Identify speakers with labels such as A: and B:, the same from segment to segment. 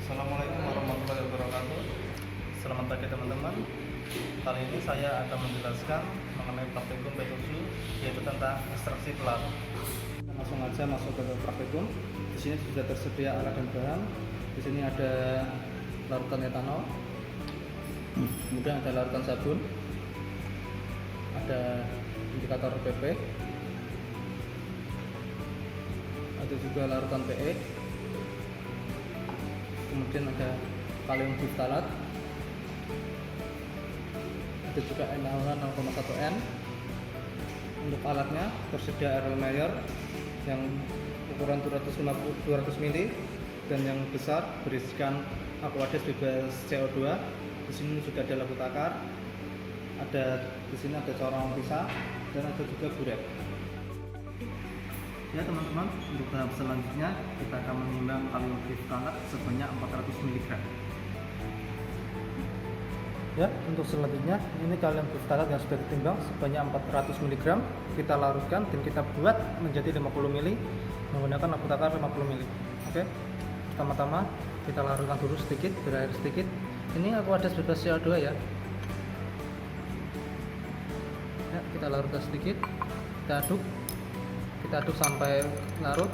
A: Assalamualaikum warahmatullahi wabarakatuh. Selamat pagi teman-teman. Kali ini saya akan menjelaskan mengenai praktikum B7, yaitu tentang ekstraksi pelat. Langsung aja masuk ke praktikum. Di sini sudah tersedia alat dan bahan. Di sini ada larutan etanol, kemudian ada larutan sabun, ada indikator PP, ada juga larutan PE, kemudian ada kalium diftalat, ada juga NaOH 0,1 N. Untuk alatnya tersedia Erlenmeyer yang ukuran 200 ml dan yang besar berisikan Aquades bebas CO2. Di sini juga ada lampu takar, di sini ada corong pisah, dan ada juga buret. Ya teman-teman, untuk tahap selanjutnya kita akan menimbang kalium diftalat sebanyak 400 mg. Ya, untuk selanjutnya ini kalium diftalat yang sudah ditimbang sebanyak 400 mg. Kita larutkan dan kita buat menjadi 50 ml menggunakan lampu takar 50 ml. Oke. Pertama-tama kita larutkan dulu sedikit, berair sedikit. Ini Aquades bebas CO2 ya. Ya, kita larutkan sedikit. Kita aduk sampai larut.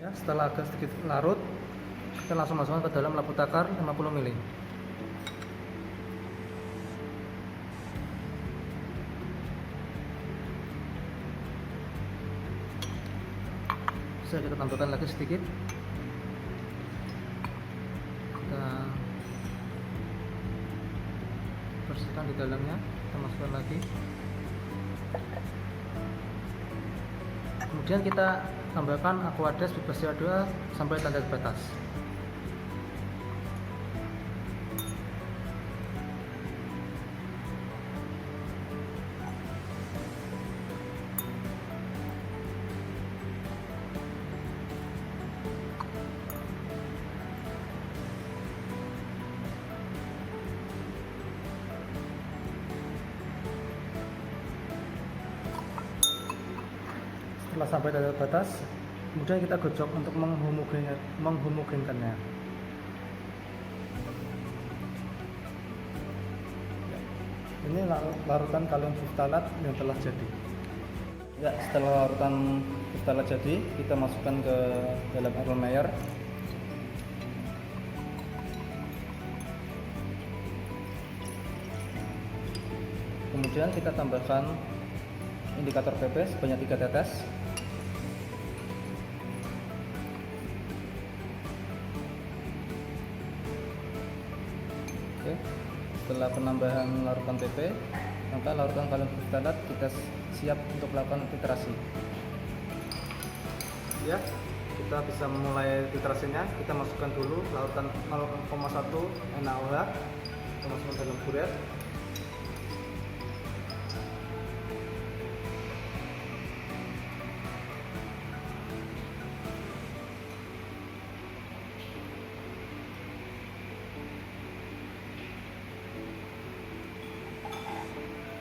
A: Ya, setelah agak sedikit larut, kita langsung masukkan ke dalam lampu takar 50 ml. Bisa kita tambahkan lagi sedikit. Kita bersihkan di dalamnya, kita masukkan lagi. Kemudian kita tambahkan Aquades bebas CO2 sampai tanda batas. Setelah sampai tanda batas, kemudian kita gocok untuk menghomogenkannya. Ini larutan kalium diftalat yang telah jadi. Ya, setelah larutan diftalat jadi, kita masukkan ke dalam Erlenmeyer. Kemudian kita tambahkan indikator PP sebanyak 3 tetes. Oke. Setelah penambahan larutan PP, maka larutan kalium diftalat kita siap untuk melakukan titrasi. Ya, kita bisa memulai titrasinya. Kita masukkan dulu larutan 0,1 NaOH, kita masukkan dalam buret.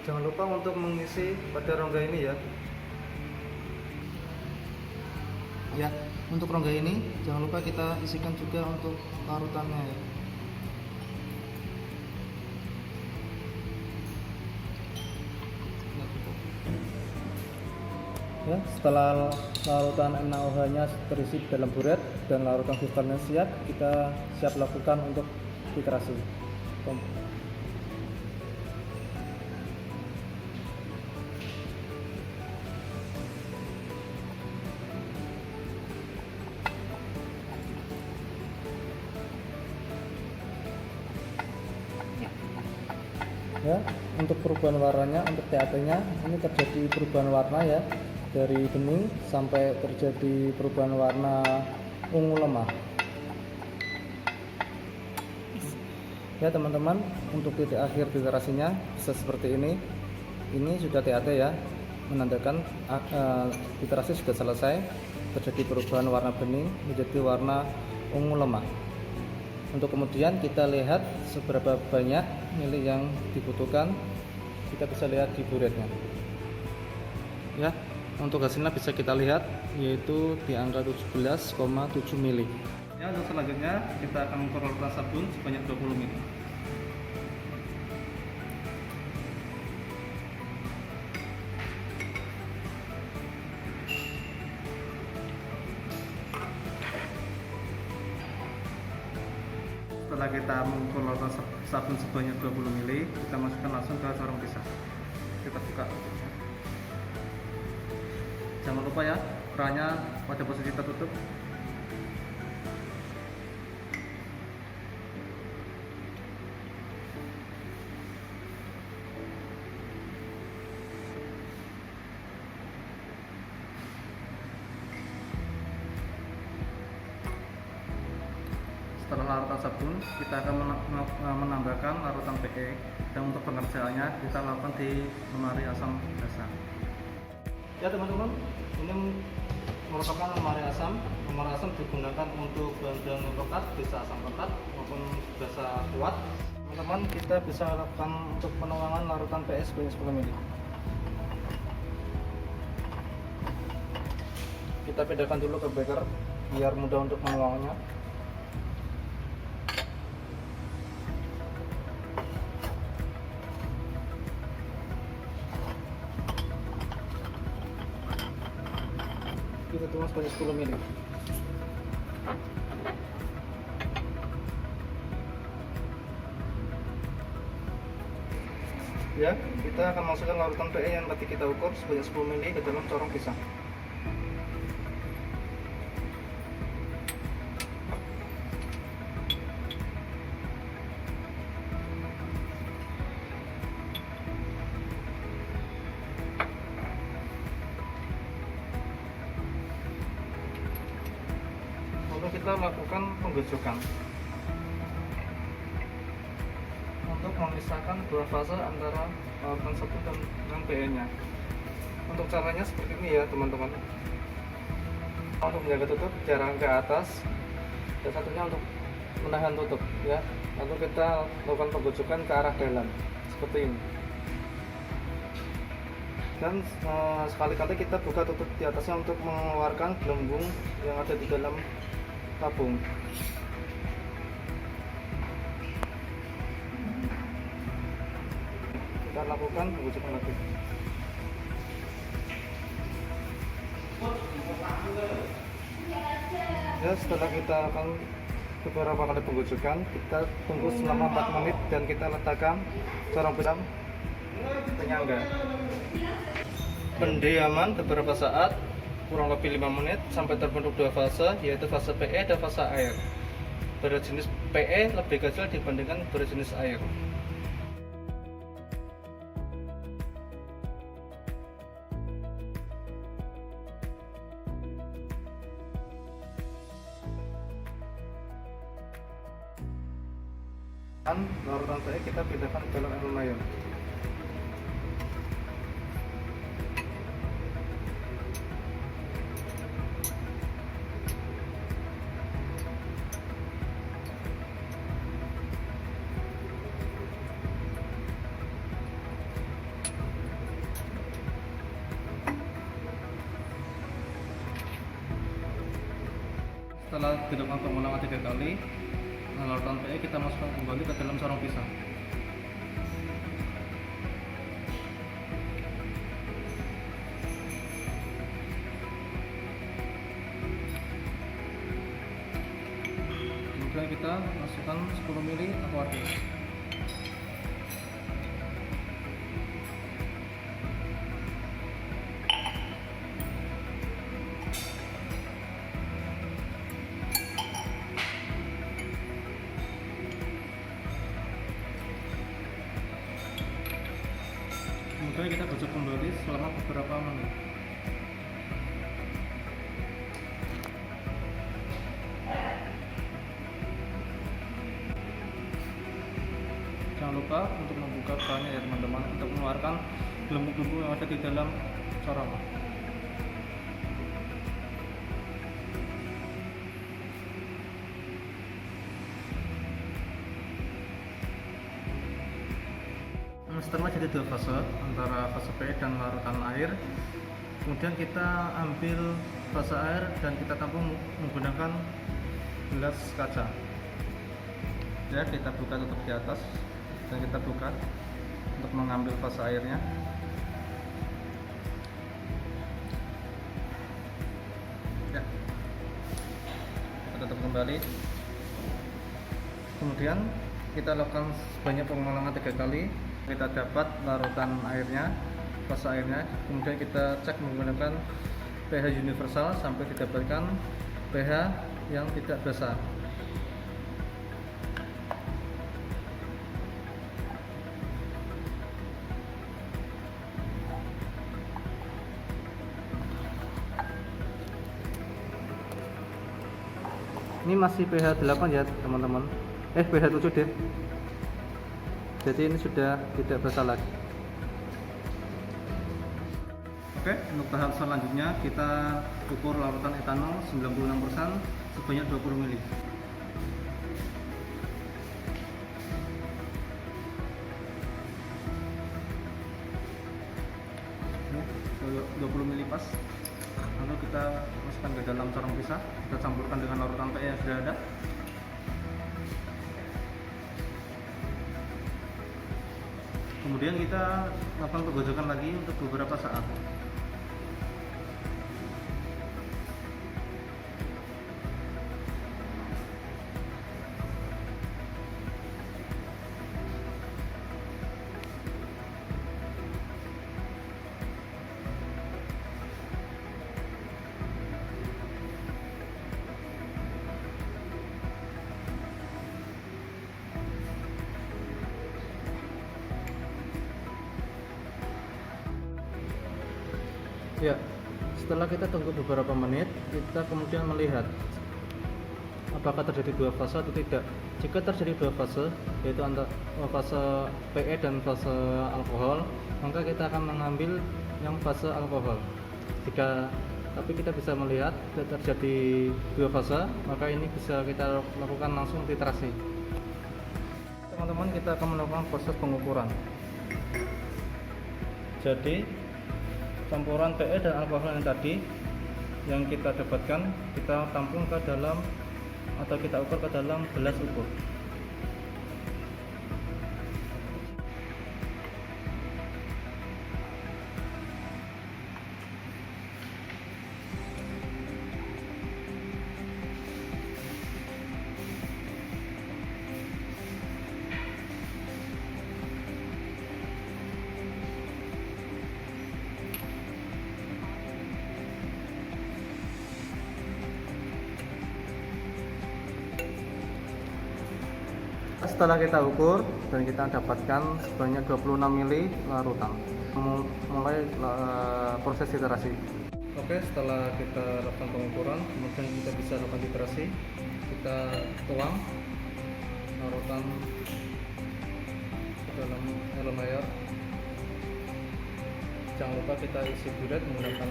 A: Jangan lupa untuk mengisi pada rongga ini ya. Ya, untuk rongga ini jangan lupa kita isikan juga untuk larutannya ya. Ya, setelah larutan NaOH-nya terisi dalam buret dan larutan diftalatnya siap, kita siap lakukan untuk titrasi. Ya, untuk perubahan warnanya, untuk TAT-nya ini terjadi perubahan warna ya, dari bening sampai terjadi perubahan warna ungu lemah. Ya teman-teman, untuk titik akhir titrasinya bisa seperti ini. Ini sudah TAT ya. menandakan literasi sudah selesai. Terjadi perubahan warna bening menjadi warna ungu lemah. Untuk kemudian kita lihat seberapa banyak mili yang dibutuhkan, kita bisa lihat di buretnya. Ya, untuk hasilnya bisa kita lihat yaitu di angka 17,7 mili. Ya, untuk selanjutnya kita akan mengukur larutan sabun sebanyak 20 mili. Setelah kita mengukur larutan sabun sebanyak 20 mili, kita masukkan langsung ke corong pisah. Kita buka. Jangan lupa ya, kerannya pada posisi tertutup. Setelah larutan sabun, kita akan menambahkan larutan PE, dan untuk pengerjaannya kita lakukan di lemari asam basah. Ya teman-teman, ini merupakan lemari asam. Lemari asam digunakan untuk bahan-bahan yang pekat, bisa asam pekat maupun basa kuat. Teman-teman, kita bisa lakukan untuk penuangan larutan PE sebanyak 10 ml. Kita pindahkan dulu ke beker biar mudah untuk menuangnya. Kita tuang sebanyak 10 ml. Ya, kita akan masukkan larutan PE yang tadi kita ukur sebanyak 10 ml ke dalam corong pisang. Kita lakukan penggojokan untuk memisahkan dua fase antara larutan sabun dan PE nya. Untuk caranya seperti ini ya teman-teman. Untuk menjaga tutup, jarang ke atas, dan satunya untuk menahan tutup ya. Lalu kita lakukan penggojokan ke arah dalam seperti ini. Dan sekali-kali kita buka tutup di atasnya untuk mengeluarkan gelembung yang ada di dalam tabung. Kita lakukan penggojokan lagi. Ya, setelah kita akan beberapa kali penggojokan, kita tunggu selama 4 menit dan kita letakkan corong pisang penyangga. Pendiaman beberapa saat, kurang lebih 5 menit sampai terbentuk dua fase, yaitu fase PE dan fase air. Berjenis PE lebih kecil dibandingkan berjenis air. Dan larutan PE kita pindahkan ke dalam aluminium. Setelah dilakukan pengulangan 3 kali, larutan PE kita masukkan kembali ke dalam corong pisang. Kemudian kita masukkan 10 ml aquadeus. Kemudian kita gosok kembali selama beberapa menit. Jangan lupa untuk membuka kerannya ya teman-teman, untuk mengeluarkan gelembung-gelembung yang ada di dalam corong. Setelah jadi dua fase antara fase PE dan larutan air, kemudian kita ambil fase air dan kita tampung menggunakan gelas kaca. Ya, kita buka tutup di atas dan kita buka untuk mengambil fase airnya. Ya, kita tutup kembali. Kemudian kita lakukan sebanyak pengulangan 3 kali. Kita dapat larutan airnya, fase airnya, kemudian kita cek menggunakan pH universal sampai didapatkan pH yang tidak basa. Ini masih pH 8 ya teman-teman, pH 7 deh. Jadi ini sudah tidak basa lagi. Oke, untuk tahap selanjutnya kita ukur larutan etanol 96% sebanyak 20 ml. Ini 20 ml pas. Lalu kita masukkan ke dalam corong pisah, kita campurkan dengan larutan PE yang sudah ada. Kemudian kita lakukan penggojokan lagi untuk beberapa saat. Ya, setelah kita tunggu beberapa menit, kita kemudian melihat apakah terjadi dua fase atau tidak. Jika terjadi dua fase, yaitu antara fase PE dan fase alkohol, maka kita akan mengambil yang fase alkohol. Tapi kita bisa melihat tidak terjadi dua fase, maka ini bisa kita lakukan langsung titrasi. Teman-teman, kita akan melakukan proses pengukuran. Jadi campuran PE dan alkohol yang tadi yang kita dapatkan, kita tampung ke dalam atau kita ukur ke dalam gelas ukur. Setelah kita ukur dan kita dapatkan sebanyak 26 ml larutan, mulai proses titrasi. Oke, setelah kita lakukan pengukuran, kemudian kita bisa lakukan titrasi. Kita tuang larutan ke dalam galon air. Jangan lupa kita isi buret menggunakan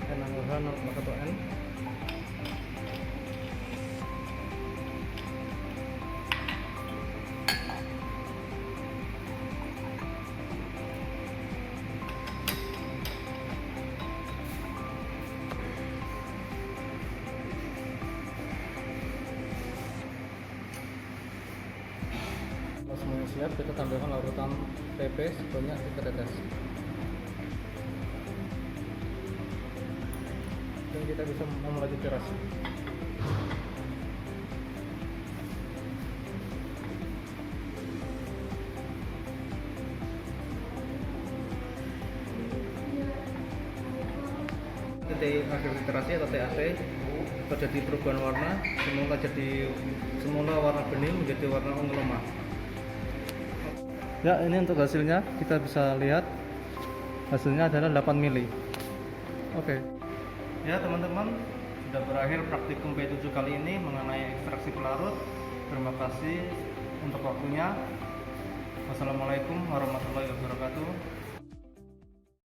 A: N-NaOH 0,1 N. Semuanya siap, kita tambahkan larutan PP sebanyak 3 tetes dan kita bisa memulai titrasi. Titik akhir titrasi atau TAT terjadi perubahan warna, semula warna bening menjadi warna ungu lemah. Ya, ini untuk hasilnya kita bisa lihat hasilnya adalah 8 mili. Oke. Ya teman-teman, sudah berakhir praktikum P7 kali ini mengenai ekstraksi pelarut. Terima kasih untuk waktunya. Wassalamualaikum warahmatullahi wabarakatuh.